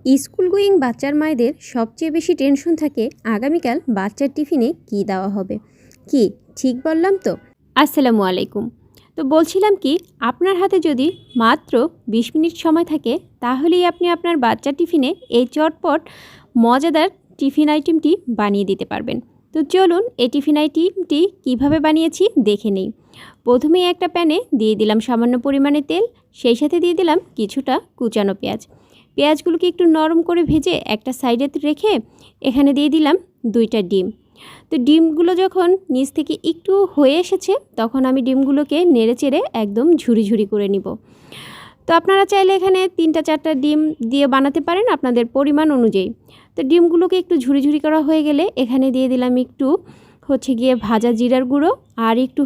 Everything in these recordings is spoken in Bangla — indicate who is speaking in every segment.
Speaker 1: স্কুল গোয়িং বাচ্চার মায়েদের সবচেয়ে বেশি টেনশন থাকে আগামীকাল বাচ্চার টিফিনে কি দেওয়া হবে। কি ঠিক বললাম তো? আসসালামু আলাইকুম। তো বলছিলাম কি, আপনার হাতে যদি মাত্র ২০ মিনিট সময় থাকে তাহলেই আপনি আপনার বাচ্চার টিফিনে এই চটপট মজাদার টিফিন আইটেমটি বানিয়ে দিতে পারবেন। তো চলুন এই টিফিন আইটেমটি কিভাবে বানিয়েছি দেখে নেই। প্রথমেই একটা প্যানে দিয়ে দিলাম সামান্য পরিমাণে তেল, সেই সাথে দিয়ে দিলাম কিছুটা কুচানো পেঁয়াজ। পেঁয়াজগুলোকে একটু নরম করে ভেজে একটা সাইডে রেখে এখানে দিয়ে দিলাম 2টা ডিম। তো ডিমগুলো যখন নিচ থেকে একটু হয়ে এসেছে তখন আমি ডিমগুলোকে নেড়েচেড়ে একদম ঝুরি ঝুরি করে নিব। তো আপনারা চাইলে এখানে 3টা 4টা ডিম দিয়ে বানাতে পারেন আপনাদের পরিমাণ অনুযায়ী। তো ডিমগুলোকে একটু ঝুরি ঝুরি করা হয়ে গেলে এখানে দিয়ে দিলাম একটু গিয়ে ভাজা জিরার গুঁড়ো, আর একটু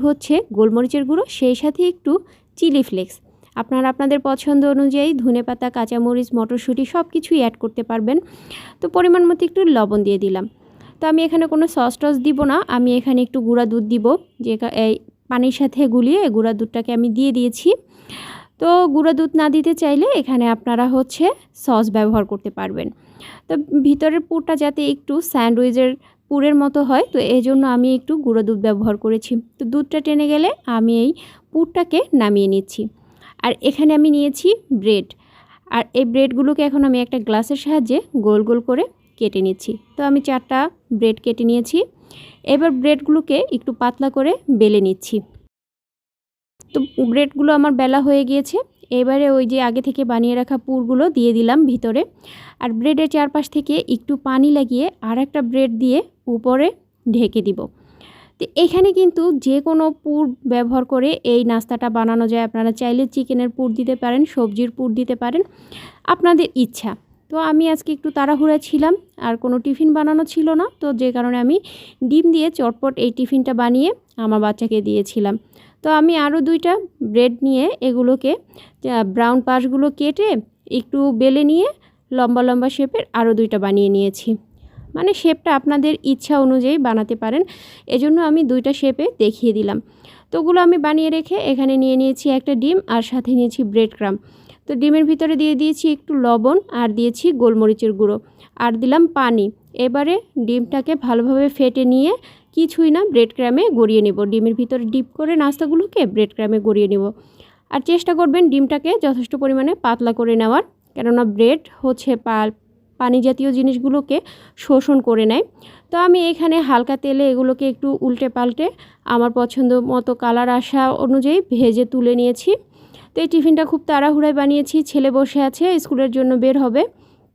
Speaker 1: গোলমরিচের গুঁড়ো, সেই সাথে একটু চিলি ফ্লেক্স। আপনারা আপনাদের পছন্দ অনুযায়ী ধনেপাতা, কাঁচামরিচ, মটরশুঁটি সব কিছুই অ্যাড করতে পারবেন। তো পরিমাণ মতো একটু লবণ দিয়ে দিলাম। তো আমি এখানে কোনো সস টস দিব না, আমি এখানে একটু গুঁড়া দুধ দিব, যে এই পানির সাথে গুলিয়ে গুঁড়া দুধটাকে আমি দিয়ে দিয়েছি। তো গুঁড়া দুধ না দিতে চাইলে এখানে আপনারা সস ব্যবহার করতে পারবেন। তো ভিতরের পুরটা যাতে একটু স্যান্ডউইচের পুরের মতো হয়, তো এই জন্য আমি একটু গুঁড়ো দুধ ব্যবহার করেছি। তো দুধটা টেনে গেলে আমি এই পুরটাকে নামিয়ে নিচ্ছি। আর এখানে আমি নিয়েছি ব্রেড, আর এই ব্রেডগুলোকে এখন আমি একটা গ্লাসের সাহায্যে গোল গোল করে কেটে নিচ্ছি। তো আমি 4টা ব্রেড কেটে নিয়েছি। এবার ব্রেডগুলোকে একটু পাতলা করে বেলে নিচ্ছি। তো ব্রেডগুলো আমার বেলা হয়ে গিয়েছে। এবারে ওই যে আগে থেকে বানিয়ে রাখা পুরগুলো দিয়ে দিলাম ভিতরে, আর ব্রেডের চারপাশ থেকে একটু পানি লাগিয়ে আর একটা ব্রেড দিয়ে উপরে ঢেকে দিব। তো এখানে কিন্তু যে কোনো পুর ব্যবহার করে এই নাস্তাটা বানানো যায়। আপনারা চাইলে চিকেনের পুর দিতে পারেন, সবজির পুর দিতে পারেন, আপনাদের ইচ্ছা। তো আমি আজকে একটু তাড়াহুড়া ছিলাম আর কোনো টিফিন বানানো ছিল না, তো যে কারণে আমি ডিম দিয়ে চটপট এই টিফিনটা বানিয়ে আমার বাচ্চাকে দিয়েছিলাম। তো আমি আরও 2টা ব্রেড নিয়ে এগুলোকে ব্রাউন পাশগুলো কেটে একটু বেলে নিয়ে লম্বা লম্বা শেপের আরও 2টা বানিয়ে নিয়েছি। মানে শেপটা আপনাদের ইচ্ছা অনুযায়ী বানাতে পারেন, এজন্য আমি 2টা শেপে দেখিয়ে দিলাম। তো ওগুলো আমি বানিয়ে রেখে এখানে নিয়ে নিয়েছি একটা ডিম, আর সাথে নিয়েছি ব্রেড ক্রাম্ব। তো ডিমের ভিতরে দিয়ে দিয়েছি একটু লবণ, আর দিয়েছি গোলমরিচের গুঁড়ো, আর দিলাম পানি। এবারে ডিমটাকে ভালোভাবে ফেটে নিয়ে কিছুই না ব্রেড ক্রামে গড়িয়ে নেব। ডিমের ভিতরে ডিপ করে নাস্তাগুলোকে ব্রেড ক্রামে গড়িয়ে নেব। আর চেষ্টা করবেন ডিমটাকে যথেষ্ট পরিমাণে পাতলা করে নেওয়ার, কেননা ব্রেড পানি জাতীয় জিনিসগুলোকে শোষণ করে নেয়। তো আমি এখানে হালকা তেলে এগুলোকে একটু উল্টে পাল্টে আমার পছন্দ মতো কালার আসা অনুযায়ী ভেজে তুলে নিয়েছি। তো এই টিফিনটা খুব তাড়াহুড়ায় বানিয়েছি, ছেলে বসে আছে, স্কুলের জন্য বের হবে।